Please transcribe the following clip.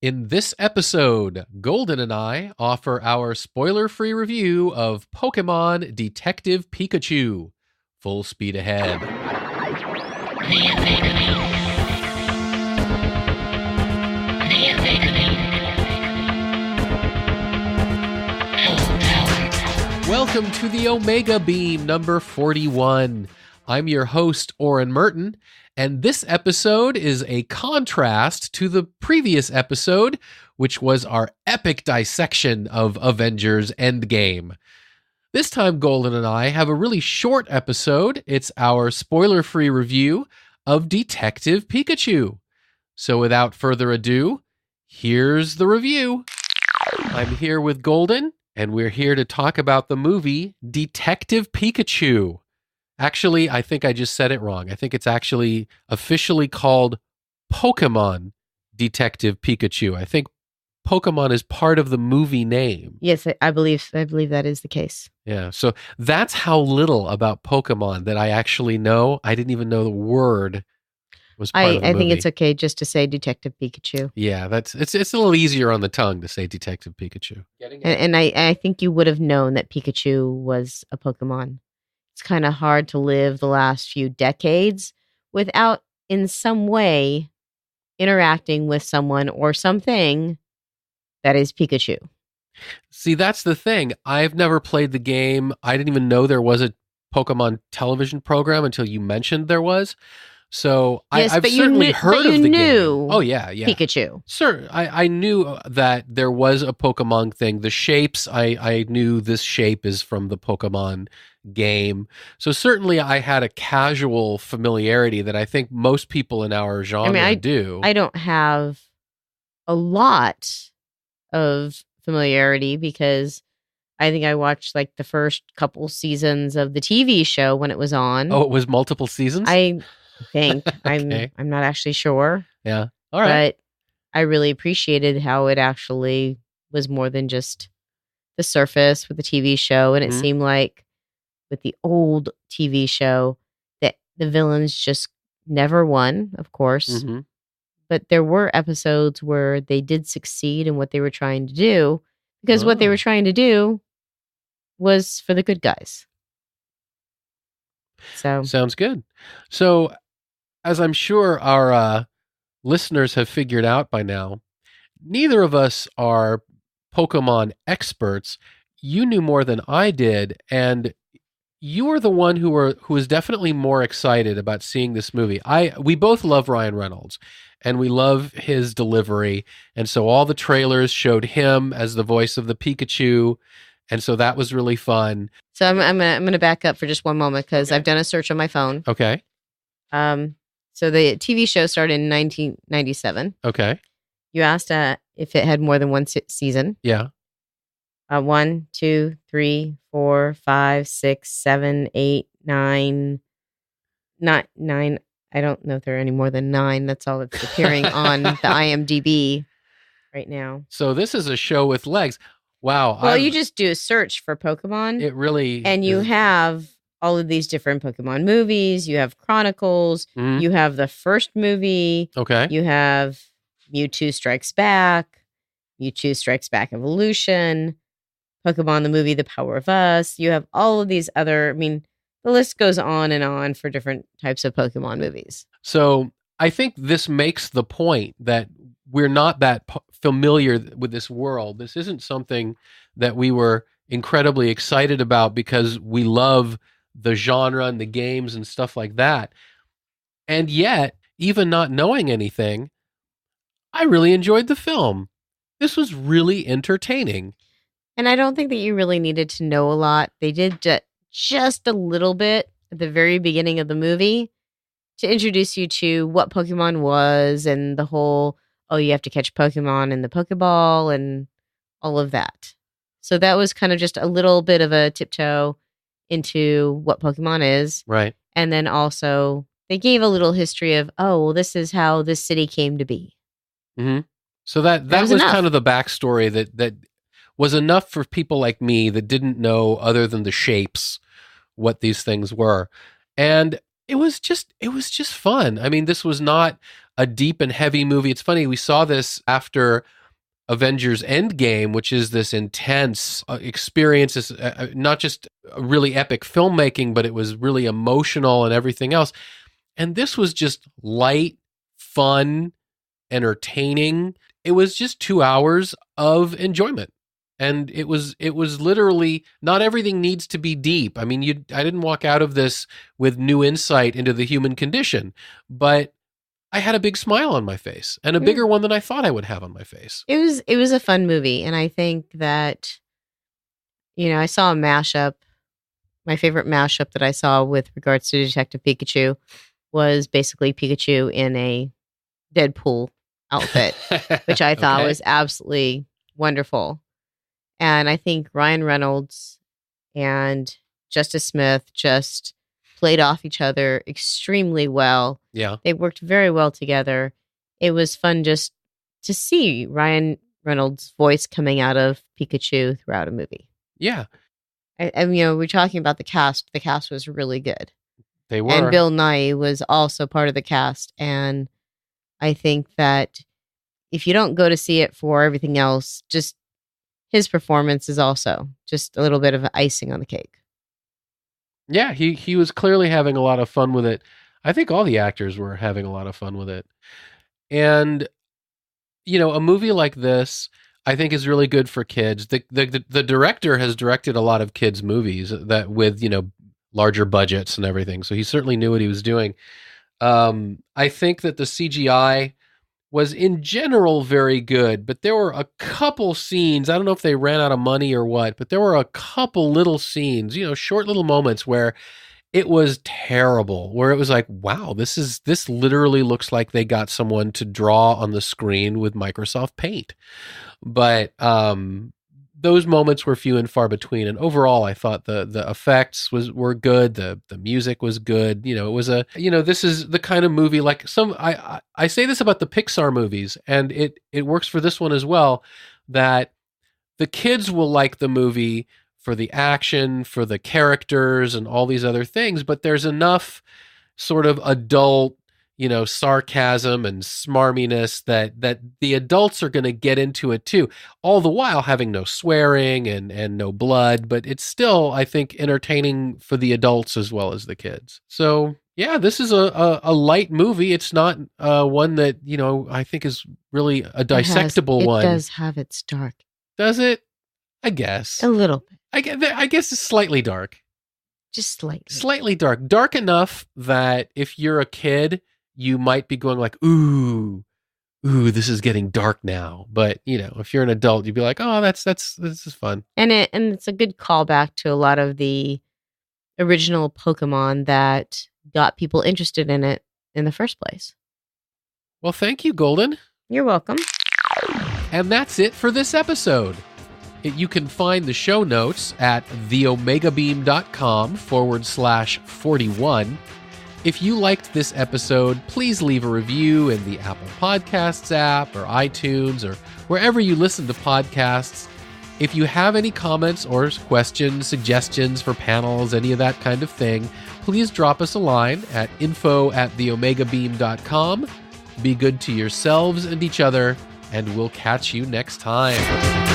In this episode, Golden and I offer our spoiler-free review of Pokemon Detective Pikachu. Full speed ahead. Welcome to the Omega Beam number 41. I'm your host, Orren Merton, and this episode is a contrast to the previous episode, which was our epic dissection of Avengers Endgame. This time, Golden and I have a really short episode. It's our spoiler-free review of Detective Pikachu. So without further ado, here's the review. I'm here with Golden, and we're here to talk about the movie Detective Pikachu. Actually, I think I just said it wrong. I think it's actually officially called Pokemon Detective Pikachu. I think Pokemon is part of the movie name. Yes, I believe that is the case. Yeah, so that's how little about Pokemon that I actually know. I didn't even know the word was part of the movie. I think it's okay just to say Detective Pikachu. Yeah, it's a little easier on the tongue to say Detective Pikachu. And I think you would have known that Pikachu was a Pokemon. It's kind of hard to live the last few decades without, in some way, interacting with someone or something that is Pikachu. See, that's the thing. I've never played the game. I didn't even know there was a Pokemon television program until you mentioned there was. So yes, I've certainly heard of the game. Oh, yeah. Pikachu. Sure. I knew that there was a Pokemon thing. The shapes, I knew this shape is from the Pokemon game. So certainly I had a casual familiarity that I think most people in our genre do. I don't have a lot of familiarity because I think I watched like the first couple seasons of the TV show when it was on. Oh, it was multiple seasons? I think. Okay. I'm not actually sure. Yeah. All right. But I really appreciated how it actually was more than just the surface with the TV show. And it seemed like with the old TV show that the villains just never won, of course. Mm-hmm. But there were episodes where they did succeed in what they were trying to do because what they were trying to do was for the good guys. So sounds good. So as I'm sure our listeners have figured out by now, neither of us are Pokemon experts. You knew more than I did, and you were the one who was definitely more excited about seeing this movie. We both love Ryan Reynolds, and we love his delivery, and so all the trailers showed him as the voice of the Pikachu, and so that was really fun. So I'm gonna back up for just one moment because I've done a search on my phone. Okay. So the TV show started in 1997. Okay. You asked if it had more than one season. Yeah. 1, 2, 3, 4, 5, 6, 7, 8, 9. Not 9. I don't know if there are any more than 9. That's all that's appearing on the IMDb right now. So this is a show with legs. Wow. Well, you just do a search for Pokemon. It really and you have all of these different Pokemon movies. You have Chronicles. Mm-hmm. You have the first movie. Okay. You have Mewtwo Strikes Back. Mewtwo Strikes Back Evolution. Pokemon the movie The Power of Us. You have all of these other, the list goes on for different types of Pokemon movies. So I think this makes the point that we're not that familiar with this world. This isn't something that we were incredibly excited about because we love the genre and the games and stuff like that. And yet, even not knowing anything, I really enjoyed the film. This was really entertaining. And I don't think that you really needed to know a lot. They did just a little bit at the very beginning of the movie to introduce you to what Pokemon was and the whole, you have to catch Pokemon in the Pokeball and all of that. So that was kind of just a little bit of a tiptoe into what Pokemon is. Right. And then also they gave a little history of, this is how this city came to be. Mm-hmm. So that was kind of the backstory that was enough for people like me that didn't know other than the shapes what these things were. And it was just fun. I mean, this was not a deep and heavy movie. It's funny, we saw this after Avengers Endgame, which is this intense experience. This, not just really epic filmmaking, but it was really emotional and everything else. And this was just light, fun, entertaining. It was just 2 hours of enjoyment. And it was literally, not everything needs to be deep. I mean, I didn't walk out of this with new insight into the human condition, but I had a big smile on my face, and a bigger one than I thought I would have on my face. It was a fun movie, and I think that, I saw a mashup. My favorite mashup that I saw with regards to Detective Pikachu was basically Pikachu in a Deadpool outfit, which I thought was absolutely wonderful. And I think Ryan Reynolds and Justice Smith just played off each other extremely well. Yeah. They worked very well together. It was fun just to see Ryan Reynolds' voice coming out of Pikachu throughout a movie. Yeah. And we're talking about the cast. The cast was really good. They were. And Bill Nye was also part of the cast. And I think that if you don't go to see it for everything else, just his performance is also just a little bit of icing on the cake. Yeah, he was clearly having a lot of fun with it. I think all the actors were having a lot of fun with it. And, a movie like this, I think, is really good for kids. The director has directed a lot of kids' movies that with, larger budgets and everything. So he certainly knew what he was doing. I think that the CGI was in general very good, but there were a couple scenes, I don't know if they ran out of money or what, but there were a couple little scenes, short little moments where it was terrible, where it was like, wow, this literally looks like they got someone to draw on the screen with Microsoft Paint. But those moments were few and far between, and overall I thought the effects were good, the music was good. It was this is the kind of movie, like I say this about the Pixar movies, and it works for this one as well, that the kids will like the movie for the action, for the characters and all these other things, but there's enough sort of adult sarcasm and smarminess that the adults are going to get into it too, all the while having no swearing and no blood, but it's still, I think, entertaining for the adults as well as the kids. So yeah, this is a light movie. It's not one that, I think is really a dissectable one. It does have its dark. Does it? I guess. A little bit. I guess it's slightly dark. Just slightly. Slightly dark. Dark enough that if you're a kid, you might be going like, ooh, this is getting dark now. But, if you're an adult, you'd be like, oh, this is fun. And it's a good callback to a lot of the original Pokemon that got people interested in it in the first place. Well, thank you, Golden. You're welcome. And that's it for this episode. You can find the show notes at theomegabeam.com/41. If you liked this episode, please leave a review in the Apple Podcasts app or iTunes or wherever you listen to podcasts. If you have any comments or questions, suggestions for panels, any of that kind of thing, please drop us a line at info@theomegabeam.com. Be good to yourselves and each other, and we'll catch you next time.